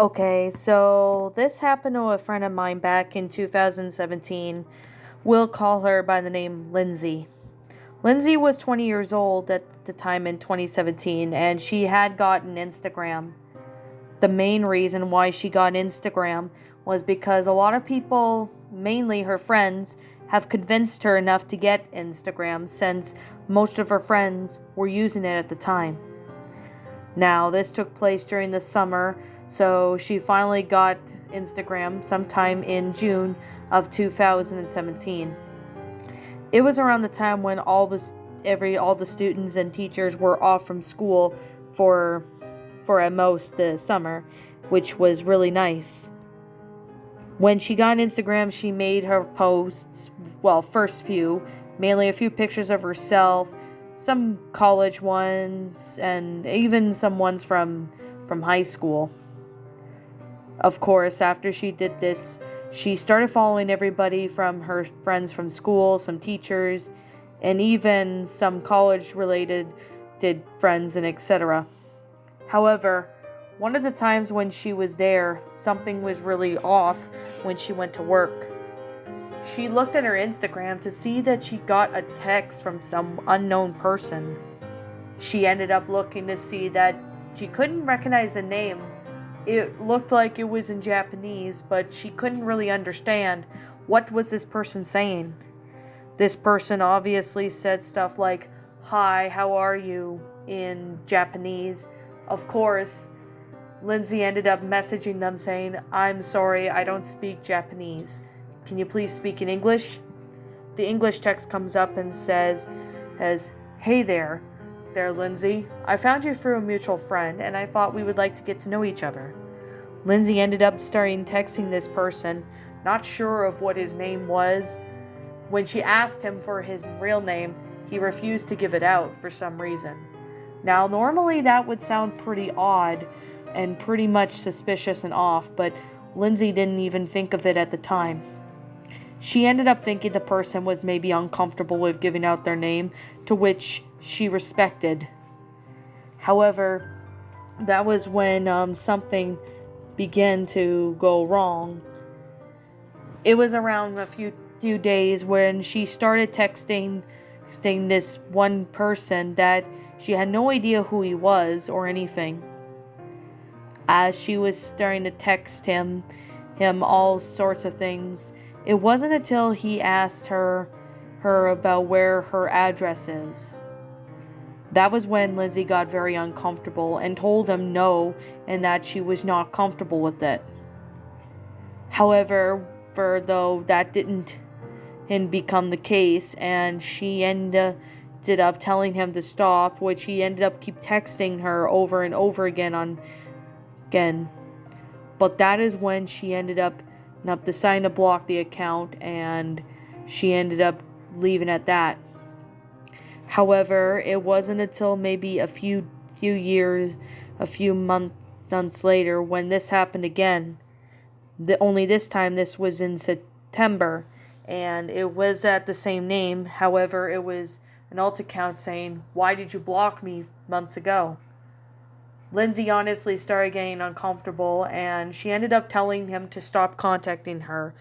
Okay, so this happened to a friend of mine back in 2017. We'll call her by the name Lindsay. Lindsay was 20 years old at the time in 2017, and she had gotten Instagram. The main reason why she got Instagram was because a lot of people, mainly her friends, have convinced her enough to get Instagram since most of her friends were using it at the time. Now, this took place during the summer, so she finally got Instagram sometime in June of 2017. It was around the time when all the students and teachers were off from school for at most the summer, which was really nice. When she got Instagram, she made her posts, well, first few, mainly a few pictures of herself, some college ones, and even some ones from high school. Of course, after she did this, she started following everybody from her friends from school, some teachers, and even some college related did friends and etc. However, one of the times when she was there, something was really off when she went to work. She looked at her Instagram to see that she got a text from some unknown person. She ended up looking to see that she couldn't recognize the name. It looked like it was in Japanese, but she couldn't really understand what was this person saying. This person obviously said stuff like, "Hi, how are you?" in Japanese. Of course, Lindsay ended up messaging them saying, "I'm sorry, I don't speak Japanese. Can you please speak in English?" The English text comes up and says, "Hey there, Lindsay. I found you through a mutual friend, and I thought we would like to get to know each other." Lindsay ended up starting texting this person, not sure of what his name was. When she asked him for his real name, he refused to give it out for some reason. Now, normally that would sound pretty odd and pretty much suspicious and off, but Lindsay didn't even think of it at the time. She ended up thinking the person was maybe uncomfortable with giving out their name, to which she respected. However, that was when something began to go wrong. It was around a few days when she started texting this one person that she had no idea who he was or anything. As she was starting to text him all sorts of things, it wasn't until he asked her about where her address is. That was when Lindsay got very uncomfortable and told him no and that she was not comfortable with it. However, though that didn't become the case, and she ended up telling him to stop, which he ended up keep texting her over and over again. But that is when she ended up deciding to block the account, and she ended up leaving at that. However, it wasn't until maybe a few months later when this happened again. Only this time this was in September, and it was at the same name. However, it was an alt account saying, "Why did you block me months ago?" Lindsay honestly started getting uncomfortable, and she ended up telling him to stop contacting her,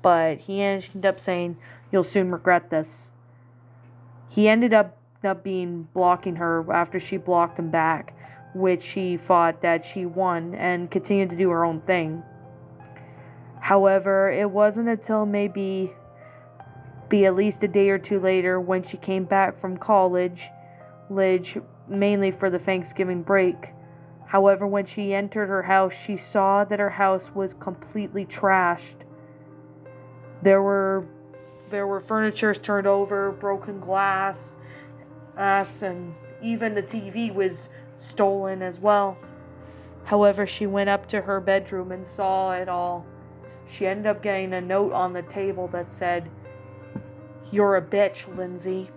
but he ended up saying, "You'll soon regret this." He ended up blocking her after she blocked him back, which she thought that she won and continued to do her own thing. However, it wasn't until maybe at least a day or two later when she came back from college, mainly for the Thanksgiving break. However, when she entered her house, she saw that her house was completely trashed. There were furniture turned over, broken glass, and even the TV was stolen as well. However, she went up to her bedroom and saw it all. She ended up getting a note on the table that said, "You're a bitch, Lindsay."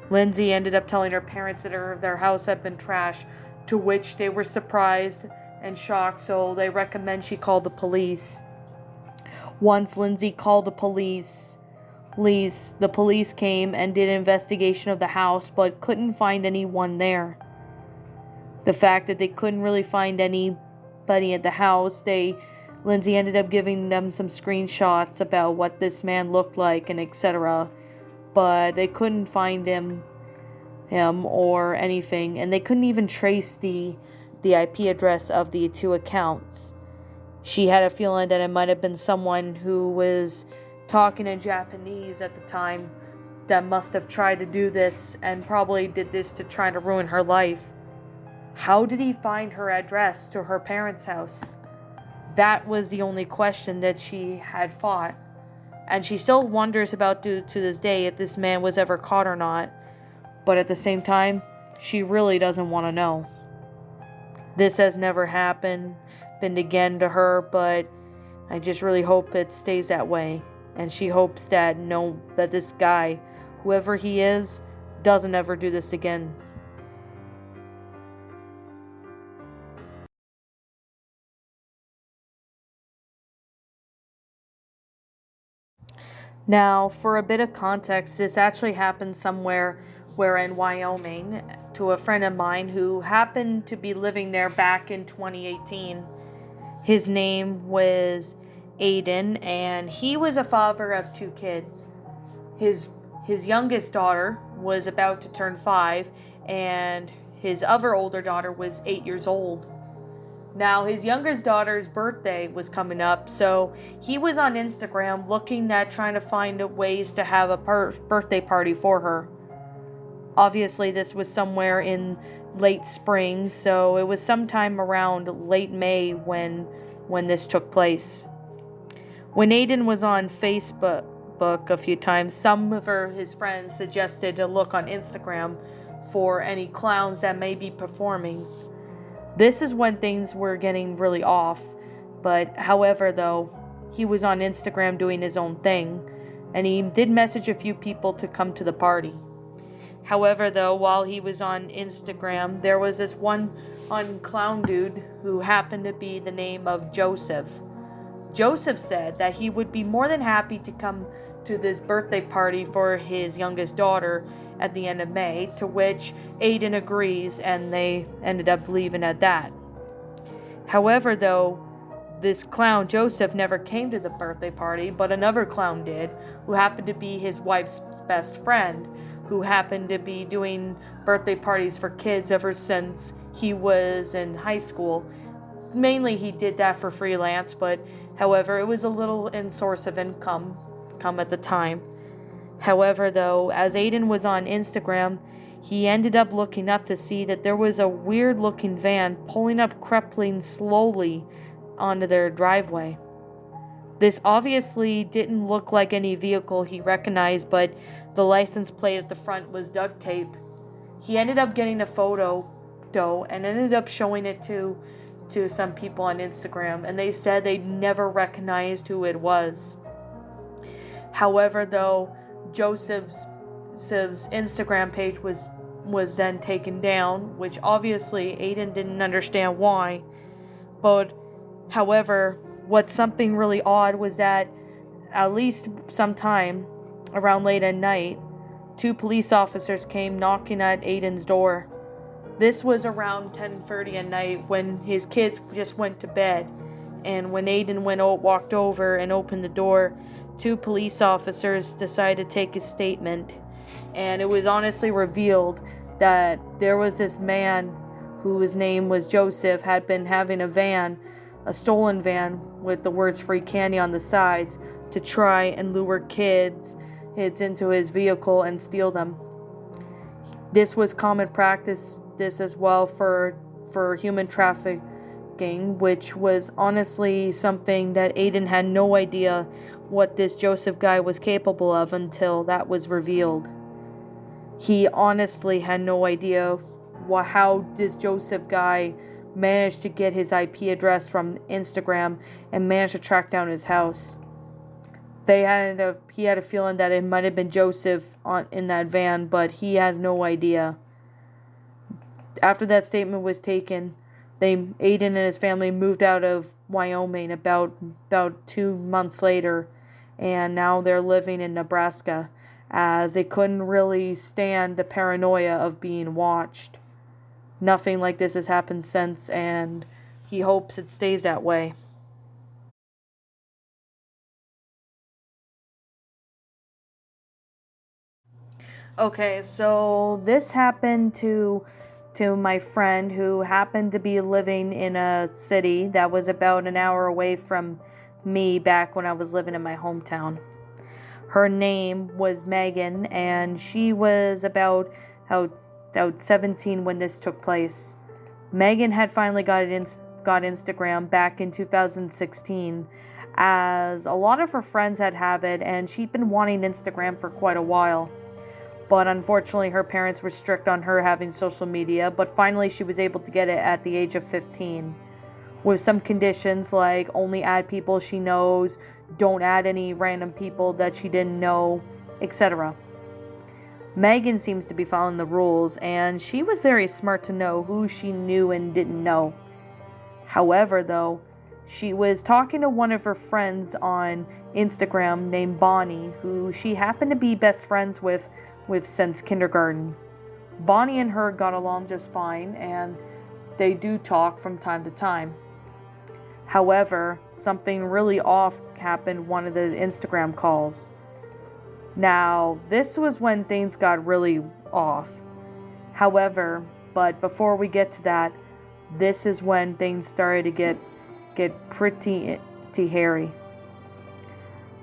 Lindsay ended up telling her parents that their house had been trashed, to which they were surprised and shocked, so they recommend she call the police. Once Lindsay called the police came and did an investigation of the house, but couldn't find anyone there. The fact that they couldn't really find any anybody at the house. Lindsay ended up giving them some screenshots about what this man looked like and etc. But they couldn't find him or anything, and they couldn't even trace the IP address of the two accounts. She had a feeling that it might have been someone who was talking in Japanese at the time that must have tried to do this and probably did this to try to ruin her life. How did he find her address to her parents' house? That was the only question that she had fought. And she still wonders about to this day if this man was ever caught or not. But at the same time, she really doesn't want to know. This has never happened again to her, but I just really hope it stays that way. And she hopes that this guy, whoever he is, doesn't ever do this again. Now, for a bit of context, this actually happened somewhere where in Wyoming to a friend of mine who happened to be living there back in 2018. His name was Aiden, and he was a father of 2 kids. His youngest daughter was about to turn 5, and his other older daughter was 8 years old. Now, his youngest daughter's birthday was coming up, so he was on Instagram looking at trying to find ways to have a birthday party for her. Obviously, this was somewhere in late spring, so it was sometime around late May when this took place. When Aiden was on Facebook a few times, some of his friends suggested to look on Instagram for any clowns that may be performing. This is when things were getting really off, but however though, he was on Instagram doing his own thing, and he did message a few people to come to the party. However though, while he was on Instagram, there was this one clown dude who happened to be the name of Joseph. Joseph said that he would be more than happy to come to this birthday party for his youngest daughter at the end of May, to which Aiden agrees, and they ended up leaving at that. However, though, this clown Joseph never came to the birthday party, but another clown did, who happened to be his wife's best friend, who happened to be doing birthday parties for kids ever since he was in high school. Mainly he did that for freelance, but however, it was a little source of income at the time. However, though, as Aiden was on Instagram, he ended up looking up to see that there was a weird-looking van pulling up crippling slowly onto their driveway. This obviously didn't look like any vehicle he recognized, but the license plate at the front was duct tape. He ended up getting a photo, though, and ended up showing it to some people on Instagram, and they said they never recognized who it was. However, though, Joseph's Instagram page was then taken down, which obviously Aiden didn't understand why. But however, what's something really odd was that at least sometime around late at night, 2 police officers came knocking at Aiden's door. This was around 10:30 at night when his kids just went to bed, and when Aiden walked over and opened the door, 2 police officers decided to take his statement, and it was honestly revealed that there was this man whose name was Joseph had been having a stolen van with the words "free candy" on the sides to try and lure kids into his vehicle and steal them. This was common practice as well for human trafficking, which was honestly something that Aiden had no idea what this Joseph guy was capable of until that was revealed. He honestly had no idea how this Joseph guy managed to get his IP address from Instagram and managed to track down his house. He had a feeling that it might have been Joseph in that van, but he has no idea. After that statement was taken, Aiden and his family moved out of Wyoming about 2 months later, and now they're living in Nebraska, as they couldn't really stand the paranoia of being watched. Nothing like this has happened since, and he hopes it stays that way. Okay, so this happened to my friend who happened to be living in a city that was about an hour away from me back when I was living in my hometown. Her name was Megan, and she was about 17 when this took place. Megan had finally got Instagram back in 2016, as a lot of her friends had have it, and she'd been wanting Instagram for quite a while. But unfortunately, her parents were strict on her having social media, but finally she was able to get it at the age of 15. With some conditions like only add people she knows, don't add any random people that she didn't know, etc. Megan seems to be following the rules, and she was very smart to know who she knew and didn't know. However, though, she was talking to one of her friends on Instagram named Bonnie, who she happened to be best friends with since kindergarten. Bonnie and her got along just fine, and they do talk from time to time. However, something really off happened one of the Instagram calls. Now, this was when things got really off. However, but before we get to that, this is when things started to get pretty hairy.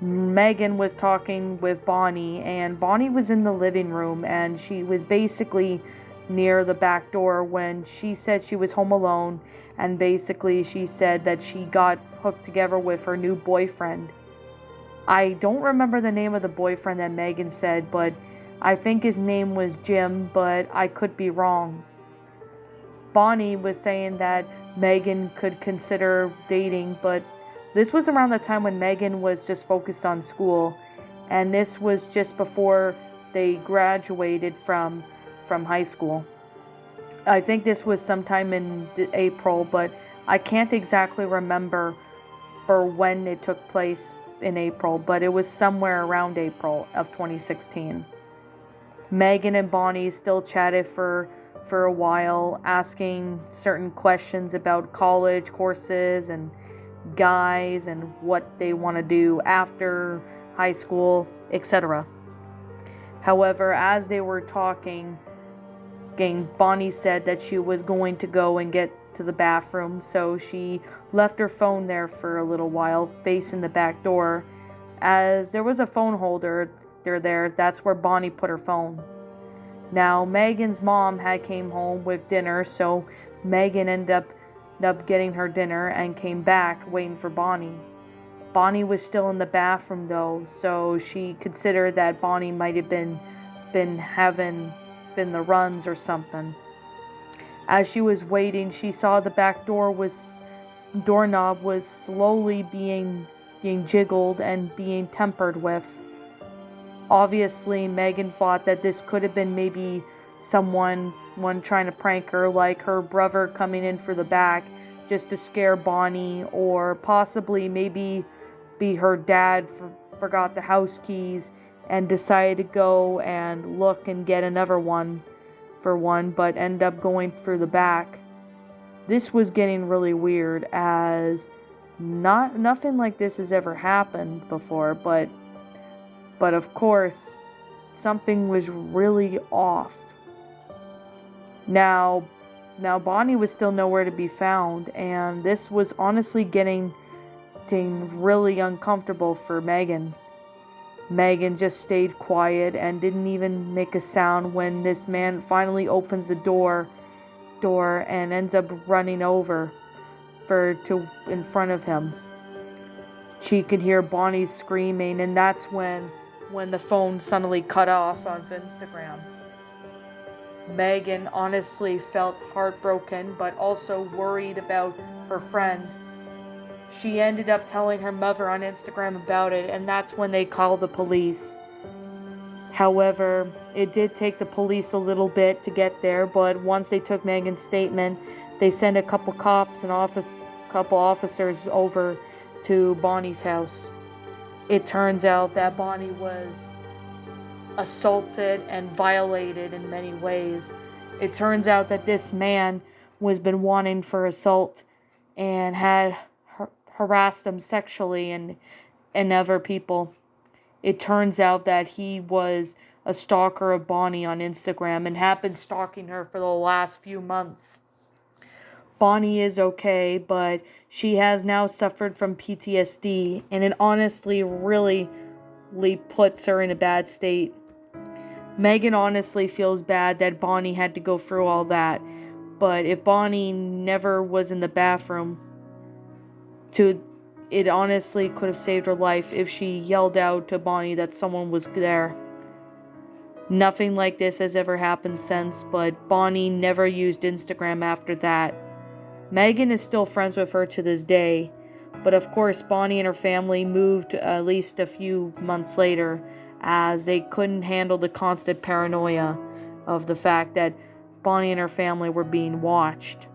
Megan was talking with Bonnie, and Bonnie was in the living room, and she was basically near the back door when she said she was home alone, and basically she said that she got hooked together with her new boyfriend. I don't remember the name of the boyfriend that Megan said, but I think his name was Jim, but I could be wrong. Bonnie was saying that Megan could consider dating, but this was around the time when Megan was just focused on school, and this was just before they graduated from high school. I think this was sometime in April, but I can't exactly remember for when it took place in April, but it was somewhere around April of 2016. Megan and Bonnie still chatted for a while, asking certain questions about college courses and guys and what they want to do after high school, etc. However, as they were talking, Bonnie said that she was going to go and get to the bathroom, so she left her phone there for a little while, facing the back door. As there was a phone holder there, that's where Bonnie put her phone. Now, Megan's mom had came home with dinner, so Megan ended up getting her dinner and came back waiting for Bonnie. Bonnie was still in the bathroom though, so she considered that Bonnie might have been having the runs or something. As she was waiting, she saw the back doorknob was slowly being jiggled and being tampered with. Obviously, Megan thought that this could have been maybe someone trying to prank her, like her brother coming in for the back just to scare Bonnie, or possibly maybe be her dad forgot the house keys and decided to go and look and get another one, but end up going for the back. This was getting really weird, as nothing like this has ever happened before, but of course something was really off. Now Bonnie was still nowhere to be found, and this was honestly getting really uncomfortable for Megan. Megan just stayed quiet and didn't even make a sound when this man finally opens the door and ends up running over in front of him. She could hear Bonnie screaming, and that's when the phone suddenly cut off on Instagram. Megan honestly felt heartbroken, but also worried about her friend. She ended up telling her mother on Instagram about it, and that's when they called the police. However, it did take the police a little bit to get there, but once they took Megan's statement, they sent a couple cops and couple officers over to Bonnie's house. It turns out that Bonnie was assaulted and violated in many ways. It turns out that this man was been wanting for assault and had harassed him sexually and other people. It turns out that he was a stalker of Bonnie on Instagram and had been stalking her for the last few months. Bonnie is okay, but she has now suffered from PTSD, and it honestly really puts her in a bad state. Megan honestly feels bad that Bonnie had to go through all that, but if Bonnie never was in the bathroom, it honestly could have saved her life if she yelled out to Bonnie that someone was there. Nothing like this has ever happened since, but Bonnie never used Instagram after that. Megan is still friends with her to this day, but of course Bonnie and her family moved at least a few months later, as they couldn't handle the constant paranoia of the fact that Bonnie and her family were being watched.